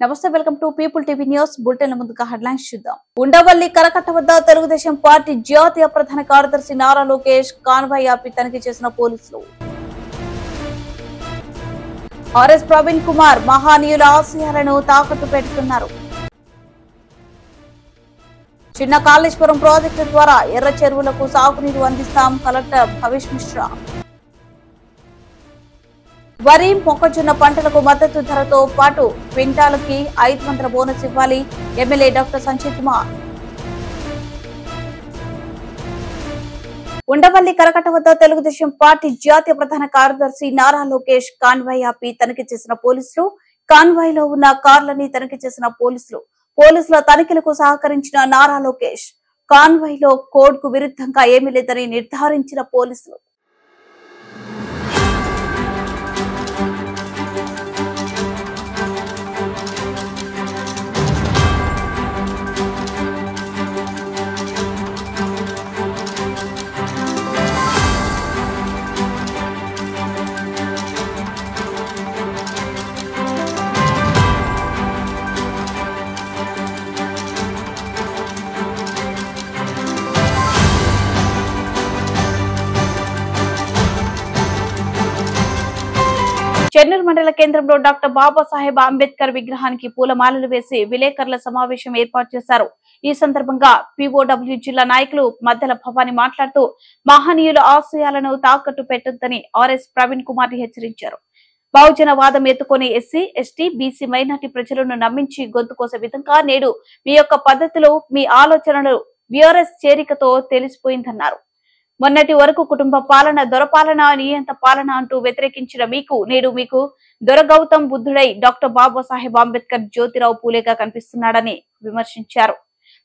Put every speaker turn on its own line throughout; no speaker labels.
నమస్తే, welcome to people TV news bulletin. ముందుగా headlines చూద్దాం. ఉండవల్లి కరకట్ట వద్ద తెలుగుదేశం పార్టీ జాతీయ ప్రధాన కార్యదర్శి నారా లోకేష్ కాన్వాయ్ ఆపి తనిఖీ చేసిన పోలీసులు. ఆర్ఎస్ ప్రవీణ్ కుమార్ మహానీయుల ఆశయాలను తాకట్టు పెడుతున్నారు. చిన్న కాళేశ్వరం ప్రాజెక్టు ద్వారా ఎర్ర చెరువులకు సాగునీరు అందిస్తాం కలెక్టర్ భవేష్ మిశ్రా. వరి మొక్కజొన్న పంటలకు మద్దతు ధరతో పాటు క్వింటాలకి 500 బోనస్ ఇవ్వాలి ఎమ్మెల్యే డాక్టర్ సంజయ్ కుమార్. ఉండవల్లి కరకట్ట వద్ద తెలుగుదేశం పార్టీ జాతీయ ప్రధాన కార్యదర్శి నారా లోకేష్ కాన్వాయ్ ఆపి తనిఖీ చేసిన పోలీసులు. కాన్వాయ్ లో ఉన్న కార్లని తనిఖీ చేసిన పోలీసుల తనిఖీలకు సహకరించిన నారా లోకేష్ కాన్వాయ్ లో కోడ్ కు విరుద్ధంగా ఏమీ లేదని నిర్ధారించిన పోలీసులు. చెన్నూరు మండల కేంద్రంలో డాక్టర్ బాబాసాహెబ్ అంబేద్కర్ విగ్రహానికి పూలమాలలు వేసి విలేకరుల సమావేశం ఏర్పాటు చేశారు. ఈ సందర్భంగా పీఓడబ్ల్యూ జిల్లా నాయకులు మద్దెల భవాని మాట్లాడుతూ మహనీయుల ఆశయాలను తాకట్టు పెట్టొద్దని ఆర్ఎస్ ప్రవీణ్ కుమార్ హెచ్చరించారు. బహుజన వాదం ఎత్తుకొని ఎస్సీ, ఎస్టీ, బీసీ, మైనార్టీ ప్రజలను నమ్మించి గొంతు కోసే విధంగా నేడు మీ యొక్క పద్ధతులు, మీ ఆలోచనలు బీఆర్ఎస్ చేరికతో తెలిసిపోయిందన్నారు. మొన్నటి వరకు కుటుంబ పాలన, దొరపాలన, నియంత పాలన అంటూ వ్యతిరేకించిన మీకు నేడు మీకు దొరగౌతమ్ బుద్ధుడై డాక్టర్ బాబాసాహెబ్ అంబేద్కర్ జ్యోతిరావు పూలేగా కనిపిస్తున్నాడని విమర్శించారు.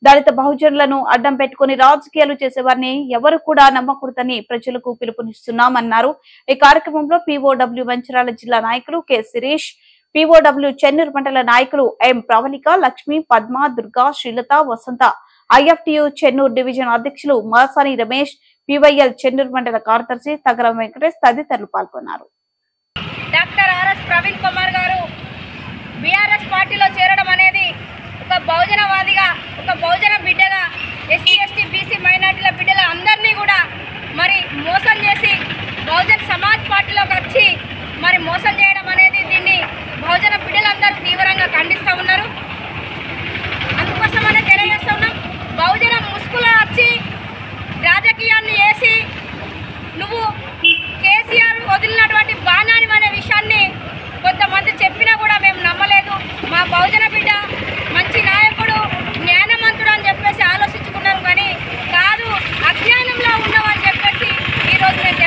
దళిత బహుజనులను అడ్డం పెట్టుకుని రాజకీయాలు చేసేవారిని ఎవరు కూడా నమ్మకూడదని ప్రజలకు పిలుపునిస్తున్నామన్నారు. ఈ కార్యక్రమంలో పీఓడబ్ల్యూ మంచిర్యాల జిల్లా నాయకులు కె శిరీష్, పీఓడబ్ల్యూ చెన్నూరు మండల నాయకులు ఎం ప్రవళిక, లక్ష్మి, పద్మ, దుర్గా, శ్రీలత, వసంత, ఐఎఫ్టియు చెన్నూరు డివిజన్ అధ్యక్షులు మాసాని రమేష్, పీవైఎల్ చెన్నూరు మండల కార్యదర్శి తగరం వెంకటేష్ తదితరులు పాల్గొన్నారు.
డాక్టర్ ఆర్ఎస్ ప్రవీణ్ కుమార్ గారు బీఆర్ఎస్ పార్టీలో చేరడం అనేది ఒక బహుజనవాదిగా, ఒక బహుజన బిడ్డగా ఎస్సీ, ఎస్టీ, బీసీ, మైనార్టీల బిడ్డల అందరినీ కూడా మరి మోసం చేసి బహుజన్ సమాజ్ పార్టీలోకి వచ్చి మరి మోసం చేయడం అనేది దీన్ని బహుజన బిడ్డలందరూ తీవ్రంగా ఖండిస్తూ ఉన్నారు. అందుకోసమనే తెలియజేస్తూ ఉన్నాం. బహుజన ముసుగులో వచ్చి రాజకీయాన్ని వేసి నువ్వు కేసీఆర్ వదిలినటువంటి బాణాన్ని అనే విషయాన్ని కొంతమంది చెప్పినా కూడా మేము నమ్మలేదు. మా బహుజన బిడ్డ మంచి నాయకుడు, జ్ఞానవంతుడు అని చెప్పేసి ఆలోచించుకున్నాం, కానీ కాదు, అజ్ఞానంలో ఉన్నామని చెప్పేసి ఈరోజు మేము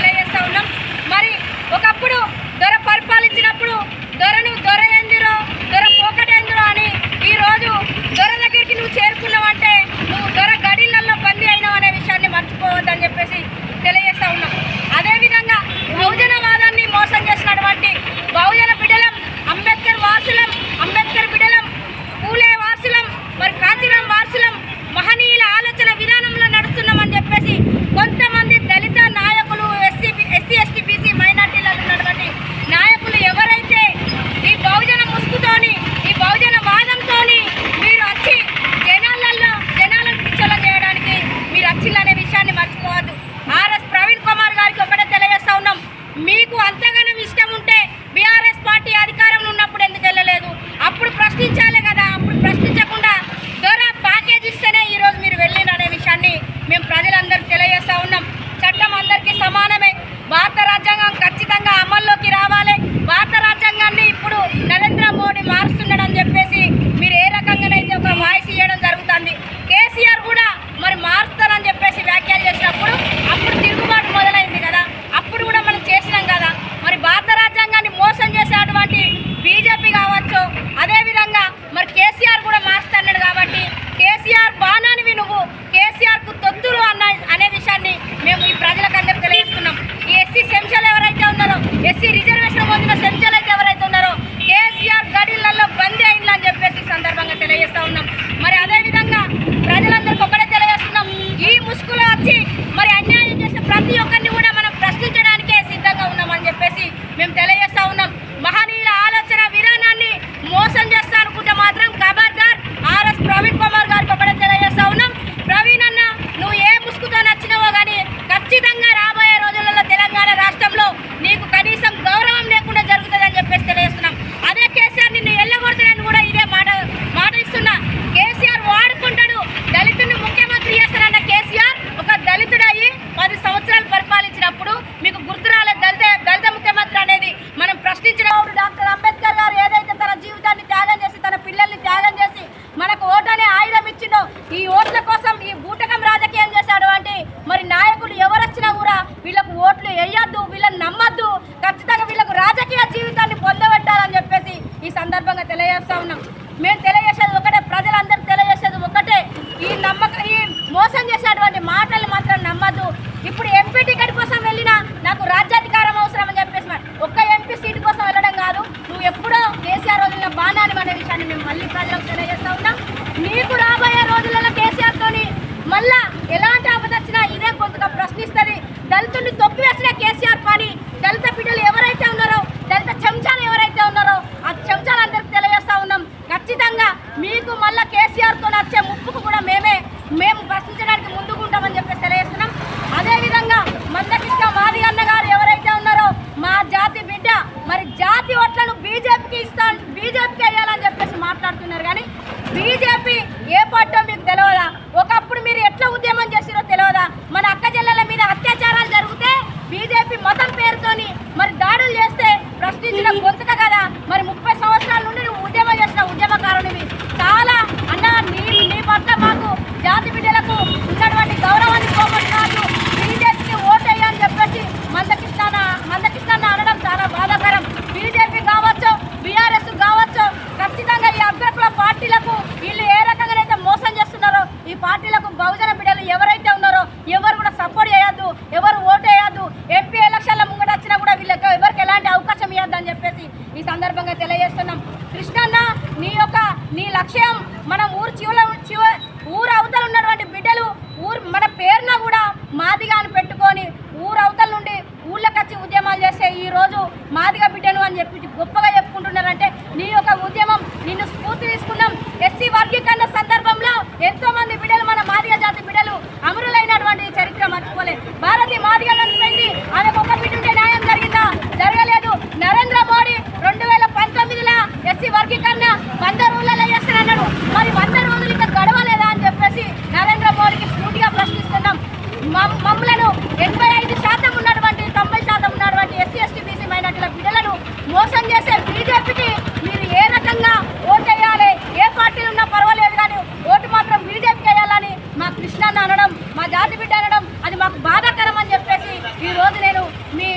ఉన్నప్పుడు మీకు గుర్తు రాలేదు దళిత ముఖ్యమంత్రి అనేది మనం ప్రశ్నించిన డాక్టర్ అంబేద్కర్ గారు ఏదైతే తన జీవితాన్ని త్యాగం చేసి తన పిల్లల్ని త్యాగం చేసి మనకు ఓటు అనే ఆయుధం ఇచ్చిండో ఈ ఓట్ల కోసం ఈ బూటకం రాజకీయం చేశాడు అంటే మరి నాయకులు ఎవరు వచ్చినా కూడా వీళ్ళకు ఓట్లు వేయొద్దు, వీళ్ళని నమ్మద్దు, ఖచ్చితంగా వీళ్ళకు రాజకీయ జీవితాన్ని పొందబెట్టాలని చెప్పేసి ఈ సందర్భంగా తెలియజేస్తా ఉన్నాం. మేము తెలియజేసేది ఒకటే, ప్రజలందరూ తెలియజేసేది ఒకటే, ఈ మోసం చేసేటువంటి మాటలు మాత్రం నమ్మద్దు. ఇప్పుడు ఎంపీ టికెట్ కోసం వెళ్ళినా నాకు రాజ్యాధికారం అవసరం అని చెప్పేసి ఒక్క ఎంపీ సీటు కోసం వెళ్ళడం కాదు, నువ్వు ఎప్పుడో కేసీఆర్ వదిలిన బాణాలు అనే విషయాన్ని మేము మళ్ళీ ప్రజలకు తెలియజేస్తా ఉన్నాం. నీకు రాబోయే రోజులలో కేసీఆర్తోని మళ్ళా ఎలాంటి ఆపద వచ్చినా ఇదే కొంతగా ప్రశ్నిస్తుంది. దళితుల్ని తొక్కివేసిన కేసీఆర్ పని దళిత బిడ్డలు ఎవరైతే ఉన్నారో, దళిత చెంచాలు ఎవరైతే ఉన్నారో ఆ చెంచాలందరికీ తెలియజేస్తా ఉన్నాం. ఖచ్చితంగా మీకు మళ్ళీ కేసీఆర్తో వచ్చే ముప్పుకు కూడా మేము ప్రశ్నించడానికి ముందుకుంటామని చెప్పేసి తెలియజేస్తున్నాం. అదేవిధంగా మందకృష్ణ మాది అన్న గారు ఎవరైతే ఉన్నారో మా జాతి బిడ్డ, మరి జాతి ఓట్లను బీజేపీకి వేయాలని చెప్పేసి మాట్లాడుతున్నారు. కానీ బీజేపీ ఏ పార్టీ మీకు తెలియదా? ఒకప్పుడు మీరు ఎట్లా ఉద్యమం చేసిరో తెలియదా? మన అక్క చెల్లెల మీద అత్యాచారాలు జరిగితే బీజేపీ మతం పేరుతోని మరి దాడులు చేస్తే ప్రశ్నించిన గొంతుక కదా. మరి 30 సంవత్సరాల నుండి నువ్వు ఉద్యమం చేసిన ఉద్యమకారునివి. చాలా అన్న నీ పట్ల మాకు జాతి బిడ్డలకు ఉన్నటువంటి గౌరవాన్ని పోగొట్టినారు. బీజేపీకి ఓటేయ అని చెప్పేసి మందకృష్ణ అనడం చాలా బాధాకరం. బీజేపీ కావచ్చు, బీఆర్ఎస్ కావచ్చు, ఖచ్చితంగా ఈ అగ్రకుల పార్టీలకు వీళ్ళు ఏ రకంగానైతే మోసం చేస్తున్నారో ఈ పార్టీలకు బహుజన బిడ్డలు ఎవరైతే ఉన్నారో ఎవరు కూడా సపోర్ట్ చేయొద్దు, ఎవరు ఓటు వేయద్దు. ఎంపీ ఎలక్షన్ల ముంగట వచ్చినా కూడా వీళ్ళకి ఎవరికి ఎలాంటి అవకాశం ఇవ్వద్దని చెప్పేసి ఈ సందర్భంగా తెలియజేస్తున్నాం. కృష్ణన్న నీ లక్ష్యం మనం ఊరు అవతల ఉన్నటువంటి బిడ్డలు మన పేరున కూడా మాదిగా అని పెట్టుకొని ఊరు అవతల నుండి ఊళ్ళకి వచ్చి ఉద్యమాలు చేస్తే ఈరోజు మాదిగా బిడ్డను అని చెప్పి గొప్పగా చెప్పుకుంటున్నారంటే నీ యొక్క ఉద్యమం నిన్ను స్ఫూర్తి తీసుకున్నాం. ఎస్సీ వర్గీకరణ సందర్భంలో ఎంతో మంది బిడ్డలు మన మాదిగా జాతి బిడ్డలు అమరులైనటువంటి చరిత్ర మర్చిపోలేదు. భారతి మాదిగా నడిపోయింది, ఆమెకు ఒక బిడ్డ ఉంటే న్యాయం జరిగిందా? జరగలేదు. నరేంద్ర మోడీ 2019లో ఎస్సీ వర్గీకరణ 100 రోజులలో చేస్తానన్నాడు. మరి 100 రోజులు ఇంకా గడవలేదా అని చెప్పేసి నరేంద్ర మోడీకి స్ఫూర్తిగా ప్రశ్నిస్తున్నాం. మమ్మలను 85% ఉన్నటువంటి 90% ఉన్నటువంటి ఎస్సీ ఎస్టీ బీసీ మైనార్టీల బిడ్డలను మోసం చేసే బీజేపీకి మీరు ఏ రకంగా ఓటు వేయాలి? ఏ పార్టీలు ఉన్నా పర్వాలేదు కానీ ఓటు మాత్రం బీజేపీకి వేయాలని మా కృష్ణన్న అనడం, మా జాతి బిడ్డ అనడం అది మాకు బాధాకరం అని చెప్పేసి ఈరోజు నేను మీ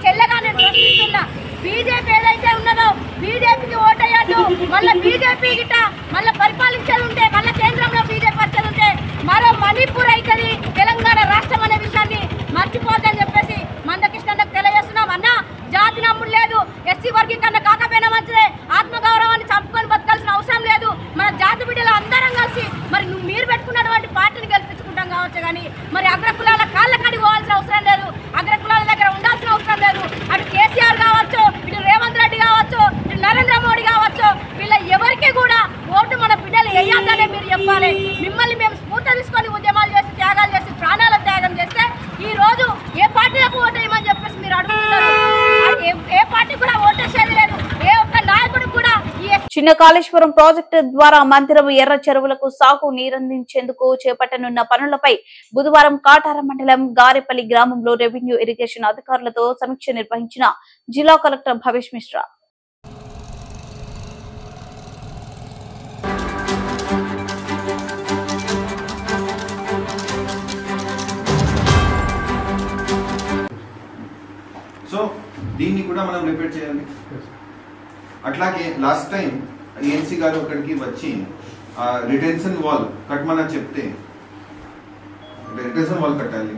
చెల్లెగా నేను ప్రశ్నిస్తున్నా. బీజేపీ ఏదైతే ఉన్నదో బీజేపీకి ఓటు వేయద్దు. మళ్ళీ బీజేపీ గిట్ట మళ్ళీ పరిపాలించేది ఉంటే, మళ్ళీ కేంద్రంలో బీజేపీ వచ్చేది ఉంటే మరో మణిపూర్ అవుతుంది తెలంగాణ రాష్ట్రం అనే విషయాన్ని మర్చిపోద్దని చెప్పేసి మందకృష్ణకు తెలియజేస్తున్నాం. అన్న జాతి నమ్ముడు లేదు, ఎస్సీ వర్గీకరణ కాకపోయినా మంచిదే, ఆత్మగౌరవాన్ని చంపుకొని బతకాల్సిన అవసరం లేదు. మన జాతి బిడ్డలు అందరం కలిసి మరి మీరు పెట్టుకున్నటువంటి పార్టీని గెలిపించుకుంటాం కావచ్చు కానీ మరి అగ్రకులాల కాళ్ళ కడిగి పోవాల్సిన అవసరం లేదు, అగ్రకులాల దగ్గర ఉండాల్సిన అవసరం లేదు. అటు కేసీఆర్ కావచ్చు, ఇటు రేవంత్ రెడ్డి కావచ్చు, ఇటు నరేంద్ర మోడీ కావచ్చు, వీళ్ళ ఎవరికి కూడా ఓటు మన బిడ్డలు వేయాలనే మీరు చెప్పాలి. మిమ్మల్ని మేము స్ఫూర్తి తీసుకొని ఉద్యమాలు చేసి త్యాగాలు చేసి ప్రాణాల త్యాగం చేస్తే ఈ రోజు ఏ పార్టీలకు ఓటు వేయమని చెప్పేసి మీరు అడుగుతున్నారు. ఏ పార్టీ కూడా ఓటేసేది లేదు, ఏ ఒక్క నాయకుడు కూడా.
చిన్న కాళేశ్వరం ప్రాజెక్టు ద్వారా మందిరం ఎర్ర చెరువులకు సాగు నీరందించేందుకు చేపట్టనున్న పనులపై బుధవారం కాటార మండలం గారెపల్లి గ్రామంలో రెవెన్యూ ఇరిగేషన్ అధికారులతో సమీక్ష నిర్వహించిన జిల్లా కలెక్టర్ భవేష్ మిశ్రా.
సో దీన్ని కూడా మనం రిపీట్ చేయాలి. అట్లాగే లాస్ట్ టైం ఏఎన్సీ గారు అక్కడికి వచ్చి రిటెన్షన్ వాల్ కట్టమని చెప్తే రిటెన్షన్ వాల్ కట్టాలి.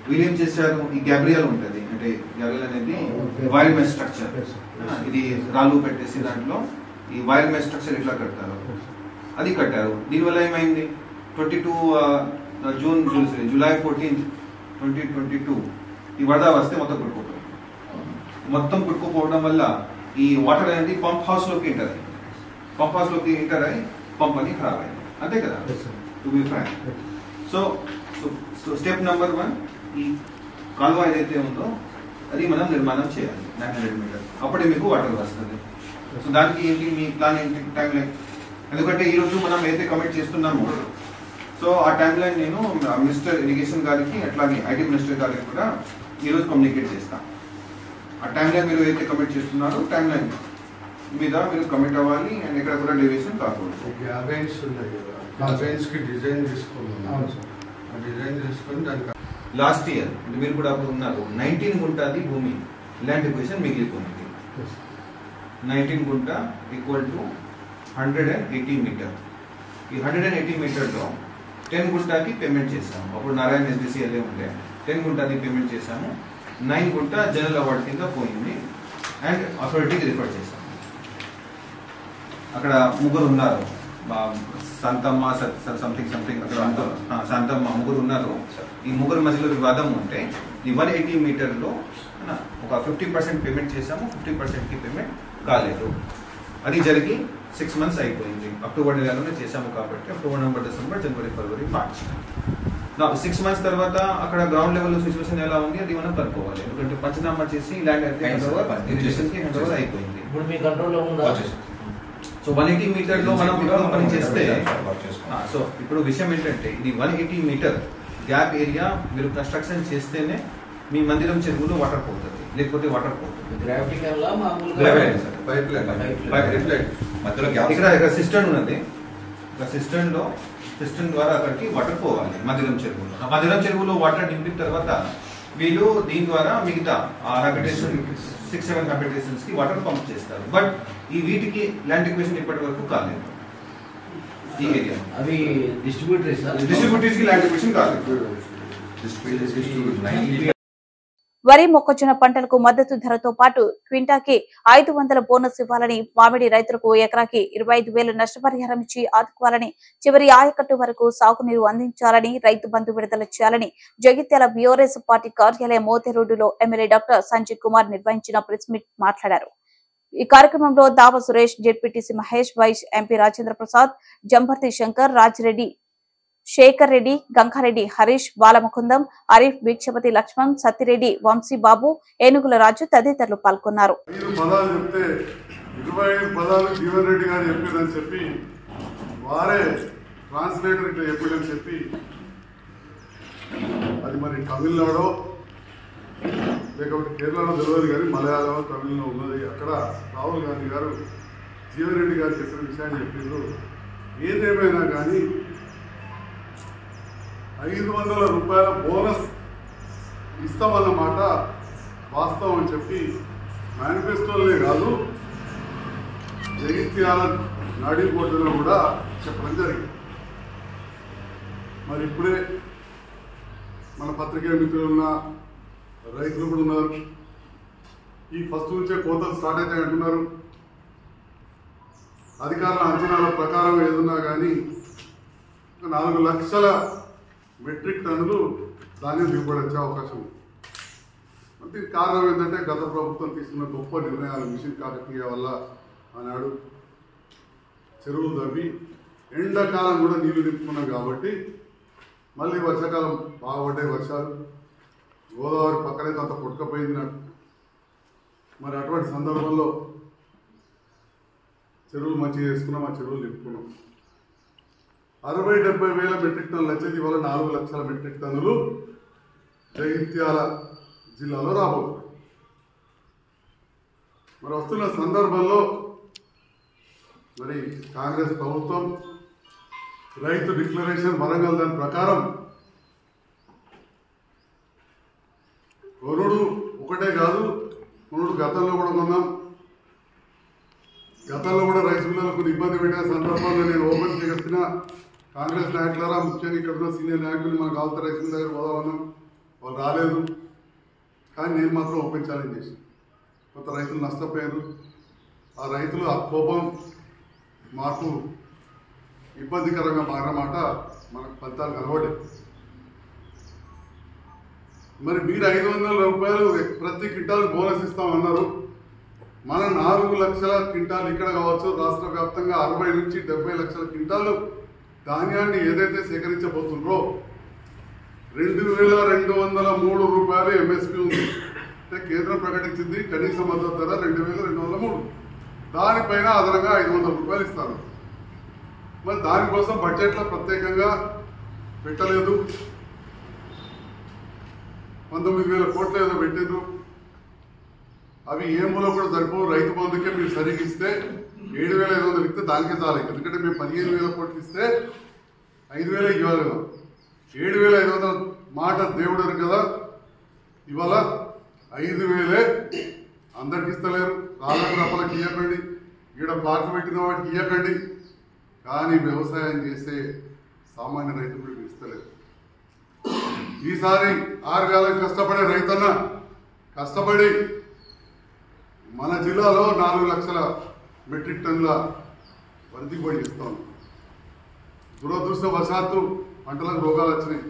వీళ్ళు ఏం చేశారు, ఈ గ్యాబ్రియల్ ఉంటుంది, అంటే గ్యాబ్రియల్ అనేది వైర్ మెష్ స్ట్రక్చర్, ఇది రాళ్ళు పెట్టేసి దాంట్లో ఈ వైర్ మెష్ స్ట్రక్చర్ ఇట్లా కడతారు, అది కట్టారు. దీనివల్ల ఏమైంది, 22 జూలై 14, 2022 ఈ వరద వస్తే మొత్తం కుట్టుకుపోవడం వల్ల ఈ వాటర్ అనేది పంప్ హౌస్ లోకి ఎంటర్ అయ్యి పంప్ అని ఖరాబ్ అయింది, అంతే కదా, to be frank. So step number 1, ఈ కాలువ ఏదైతే ఉందో అది మనం నిర్మాణం చేయాలి 900 మీటర్, అప్పుడే మీకు వాటర్ వస్తుంది. సో దానికి ఏంటి మీ ప్లాన్ ఏంటి, టైం లైన్? ఎందుకంటే ఈరోజు మనం ఏదైతే కమిట్ చేస్తున్నామో సో ఆ టైం లైన్ నేను మినిస్టర్ ఇరిగేషన్ గారికి అట్లాగే ఐటీ మినిస్టర్ గారికి కూడా ఈరోజు కమ్యూనికేట్ చేస్తాను. ఆ టైం లైన్ మీరు ఏదైతే కమిట్ చేస్తున్నారో టైం లైన్ మీద మీరు కమిట్ అవ్వాలి అండ్ ఎక్కడ కూడా డేవియేషన్ కాకూడదు.
అవేన్స్ ఉన్నాయి కదా, అవేన్స్కి డిజైన్ తీసుకున్నాను సార్. ఆ డిజైన్ తీసుకొని దానికి
లాస్ట్ ఇయర్ అంటే మీరు కూడా అప్పుడు ఉన్నారు 19 గుంటది భూమి ల్యాండ్ ఎక్విజిషన్ మిగిలిపోయింది. 19 గుంట ఈక్వల్ టు 180 మీటర్. ఈ 180 మీటర్లో 10 గుంటకి పేమెంట్ చేసాము. అప్పుడు నారాయణ ఎస్డిసిఎల్ఏ ఉండే 10 గుంటది పేమెంట్ చేసాము. 9 గుంట జనరల్ అవార్డు కింద పోయింది అండ్ అథారిటీకి రిఫర్ చేసాము. అక్కడ ముగ్గురు ఉన్నారు, సంతమ్మ సంథింగ్ అక్కడ శాంతమ్మ ముగ్గురు ఉన్నారు. ఈ ముగ్గురు మధ్యలో వివాదం ఉంటే ఈ 180 మీటర్లో ఒక 50% పేమెంట్ చేసాము, 50%కి పేమెంట్ కాలేదు. అది జరిగి 6 months అయిపోయింది. అక్టోబర్ నెలలోనే చేసాము కాబట్టి అక్టోబర్, నవంబర్, డిసెంబర్, జనవరి, ఫిబ్రవరి, మార్చ్. 6 months తర్వాత అక్కడ గ్రౌండ్ లెవెల్లో సిచ్యువేషన్ ఎలా ఉంది అది మనం కనుక్కోవాలి. ఎందుకంటే పంచనామా చేసి ల్యాండ్ హ్యాండ్ అయిపోయింది.
ఇప్పుడు మీ కంట్రోల్లో ఉందా?
సో 180 మీటర్లో మనం పని చేస్తే సో ఇప్పుడు విషయం ఏంటంటే ఇది 180 మీటర్ గ్యాప్ ఏరియా మీరు కన్స్ట్రక్షన్ చేస్తేనే మీ మందిరం చెరువులో వాటర్ పోతుంది, లేకపోతే వాటర్ పోతుంది.
గ్రావిటీ కల్లా
ఇక్కడ సిస్టమ్ ఉన్నది. సిస్టమ్ ద్వారా అక్కడికి వాటర్ పోవాలి మందిరం చెరువులో. మందిరం చెరువులో వాటర్ నింపిన తర్వాత వీళ్ళు దీని ద్వారా మిగతా 6-7 హ్యాబిటేషన్స్ కి వాటర్ పంప్ చేస్తారు. బట్ ఈ వీటికి ల్యాండ్ ఎక్విజిషన్ ఇప్పటి వరకు కాలేదు. ఈ ఏరియా
అవి
డిస్ట్రిబ్యూటర్స్ కి ల్యాండ్ ఎక్విజిషన్ కాలేదు.
వరి మొక్కజొన్న పంటలకు మద్దతు ధరతో పాటు క్వింటాకి 500 బోనస్ ఇవ్వాలని, మామిడి రైతులకు ఎకరాకి 25,000 నష్టపరిహారం ఇచ్చి ఆదుకోవాలని, చివరి ఆయకట్టు వరకు సాగునీరు అందించాలని, రైతు బంధు విడుదల చేయాలని జగిత్యాల బీఆర్ఎస్ పార్టీ కార్యాలయం మోతేరోడ్డులో ఎమ్మెల్యే డాక్టర్ సంజయ్ కుమార్ నిర్వహించిన ప్రెస్ మీట్ మాట్లాడారు. ఈ కార్యక్రమంలో Dava Suresh, ZPTC Mahesh, vice MP Rajendra Prasad, Jambharti Shankar, Rajireddy, Shekar Reddy, Gangareddy, Harish, Balamukundam, Arif, Bhikshapathi Laxman, Sattireddy, Vamshi Babu, Enugula Raju తదితరులు పాల్గొన్నారు.
5 పదాలు చెప్తే 25 పదాలు జీవన్ రెడ్డి గారు చెప్పారని చెప్పి వారే ట్రాన్స్లేటర్ ఇట్లా చెప్పాడని చెప్పి అది మరి తమిళనాడో లేకపోతే కేరళలో తెలియదు కానీ మలయాళం, తమిళలో ఉన్నది. అక్కడ రాహుల్ గాంధీ గారు జీవన్ రెడ్డి గారు చెప్పిన విషయాన్ని చెప్పిండ్రు. ఏదేమైనా కానీ 500 రూపాయల బోనస్ ఇస్తామన్నమాట వాస్తవం అని చెప్పి మేనిఫెస్టోలనే కాదు జగిత్యాల నాడీ బోర్డులో కూడా చెప్పడం జరిగింది. మరి ఇప్పుడే మన పత్రికా మిత్రులు ఉన్న రైతులు కూడా ఉన్నారు. ఈ ఫస్ట్ నుంచే కోతలు స్టార్ట్ అవుతాయి అంటున్నారు. అధికారుల అంచనాల ప్రకారం ఏదున్నా కానీ 4 లక్షల మెట్రిక్ టన్నులు ధాన్యం దిగుబడి వచ్చే అవకాశం ఉంది. దీనికి కారణం ఏంటంటే గత ప్రభుత్వం తీసుకున్న గొప్ప నిర్ణయాలు, మిషన్ కాకతీయ వల్ల ఆనాడు చెరువులు తవ్వి ఎండాకాలం కూడా నీళ్లు నింపుకున్నాం కాబట్టి మళ్ళీ వర్షాకాలం బాగా పడ్డాయి వర్షాలు. గోదావరి పక్కనైతే అంత పుట్టుకపోయింది నాకు. మరి అటువంటి సందర్భంలో చెరువులు మంచిగా చేసుకున్నాం, ఆ చెరువులు నింపుకున్నాం. 60-70 వేల మెట్రిక్ టన్నులు వచ్చేది ఇవాళ 4 లక్షల మెట్రిక్ టన్నులు జగిత్యాల జిల్లాలో రాబోతుంది. మరి వస్తున్న సందర్భంలో మరి కాంగ్రెస్ ప్రభుత్వం రైతు డిక్లరేషన్ వరంగల్ దాని ప్రకారం కొనుడు ఒకటే కాదు, కొనుడు గతంలో కూడా కొన్నాం. గతంలో కూడా రైస్ మిల్లర్లకు ఇబ్బంది పెట్టిన సందర్భంలో నేను ఓపెన్ చెప్పిన కాంగ్రెస్ నాయకులారా, ముఖ్యంగా ఇక్కడ ఉన్న సీనియర్ నాయకులు మనకు కావాల్సిన రైస్ మిల్ దగ్గర పోదామన్నాం, వాళ్ళు రాలేదు. కానీ నేను మాత్రం ఓపెన్ ఛాలెంజ్ చేశాను. కొంత రైతులు నష్టపోయారు. ఆ రైతులు ఆ కోపం మాకు ఇబ్బందికరంగా మారమాట మనకు ఫలితాలు కనబడలేదు. మరి మీరు 500 రూపాయలు ప్రతి క్వింటాల్ బోనస్ ఇస్తామన్నారు. మన 4 లక్షల క్వింటాలు ఇక్కడ కావచ్చు, రాష్ట్ర వ్యాప్తంగా 60 నుంచి 70 లక్షల క్వింటాలు ధాన్యాన్ని ఏదైతే సేకరించబోతుండ్రో 2203 రూపాయలు ఎంఎస్పీ ఉంది. అంటే కేంద్రం ప్రకటించింది కనీస మద్దతు ధర 2203. దానిపైన అదనంగా 500 రూపాయలు ఇస్తారు. మరి దానికోసం బడ్జెట్లో ప్రత్యేకంగా పెట్టలేదు. 19,000 కోట్లు ఏదో పెట్టిండ్రు. అవి ఏ మూల కూడా సరిపోవు. రైతు బంధుకే మీరు సరిగ్గా ఇస్తే 7,500 ఇస్తే దానికే చాలు. ఎందుకంటే మేము 15,000 కోట్లు ఇస్తే 5,000 ఇవ్వాలి కదా. 7,500 మాట దేవుడు కదా. ఇవాళ 5,000 అందరికి ఇస్తలేరు. రాళ్ళకు రప్పలకి ఇవ్వకండి, ఈడ ప్లాట్లు పెట్టిన వాటికి ఇవ్వకండి. కానీ వ్యవసాయం చేసే సామాన్య రైతులకు ఇస్తలేరు. ఈసారి 6 వేలకు కష్టపడే రైతన్న కష్టపడి మన జిల్లాలో 4 లక్షల మెట్రిక్ టన్నుల వరి దిగుబడి ఇస్తాం. దురదృష్టవశాత్తు పంటలకు రోగాలు వచ్చినాయి.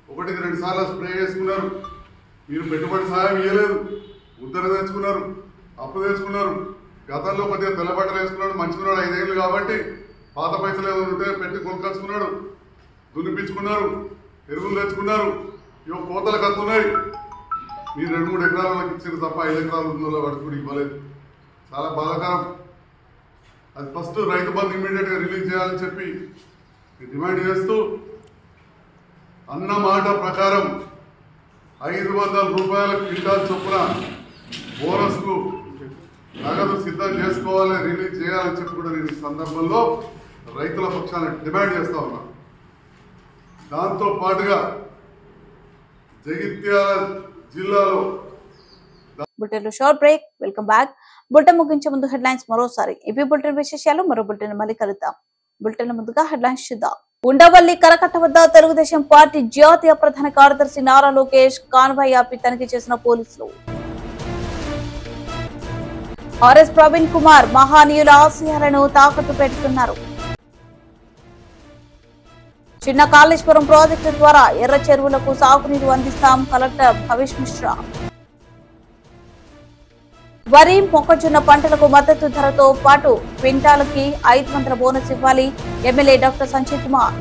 1-2 సార్లు స్ప్రే చేసుకున్నారు. మీరు పెట్టుబడి సాయం ఇవ్వలేదు. ఉద్దర తెచ్చుకున్నారు, అప్పు తెచ్చుకున్నారు. గతంలో కొద్దిగా తెల్లబట్టలు వేసుకున్నాడు, మంచుకున్నాడు. 5 ఏళ్ళు కాబట్టి పాత పైసలు ఏదో ఉంటే పెట్టి కొనుకొచ్చుకున్నాడు, దున్నిపించుకున్నారు, ఎరువులు తెచ్చుకున్నారు. ఇవి కోతలు కత్తున్నాయి. మీరు 2-3 ఎకరాలకు ఇచ్చారు తప్ప 5 ఎకరాలు ఉందో వాడికి కూడా ఇవ్వలేదు. చాలా బాధాకరం. అది ఫస్ట్ రైతు బంధు ఇమీడియట్గా రిలీజ్ చేయాలని చెప్పి డిమాండ్ చేస్తూ అన్న మాట ప్రకారం 500 రూపాయల క్వింటాల్ చొప్పున బోనస్కు నగదు సిద్ధం చేసుకోవాలి, రిలీజ్ చేయాలని చెప్పి కూడా నేను ఈ సందర్భంలో రైతుల పక్షాన్ని డిమాండ్ చేస్తా ఉన్నా. దాంతో పాటుగా జగిత్యాల జిల్లాలో
bulletin short break. Welcome back. Bulletin ముగించే ముందు హెడ్లైన్స్ మరోసారి. ఇవి బులెటిన్ విశేషాలు. మరో బులెటిన్ మళ్ళీ కలుద్దాం. బులెటిన్ ముందుగా హెడ్లైన్స్ చూద్దాం. ఉండవల్లి కరకట్ట వద్ద తెలుగుదేశం పార్టీ జాతీయ ప్రధాన కార్యదర్శి నారా లోకేష్ కాన్వాయ్ ఆపి తనిఖీ చేసిన పోలీసులు. ఆర్ఎస్ ప్రవీణ్ కుమార్ మహానీయుల ఆశయాలను తాకట్టు పెడుతున్నారు. చిన్న కాళేశ్వరం ప్రాజెక్టు ద్వారా ఎర్ర చెరువులకు సాగునీరు అందిస్తాం కలెక్టర్ భవేష్ మిశ్రా. వరి మొక్కజొన్న పంటలకు మద్దతు ధరతో పాటు క్వింటాలకి 500 బోనస్ ఇవ్వాలి ఎమ్మెల్యే డాక్టర్ సంజయ్ కుమార్.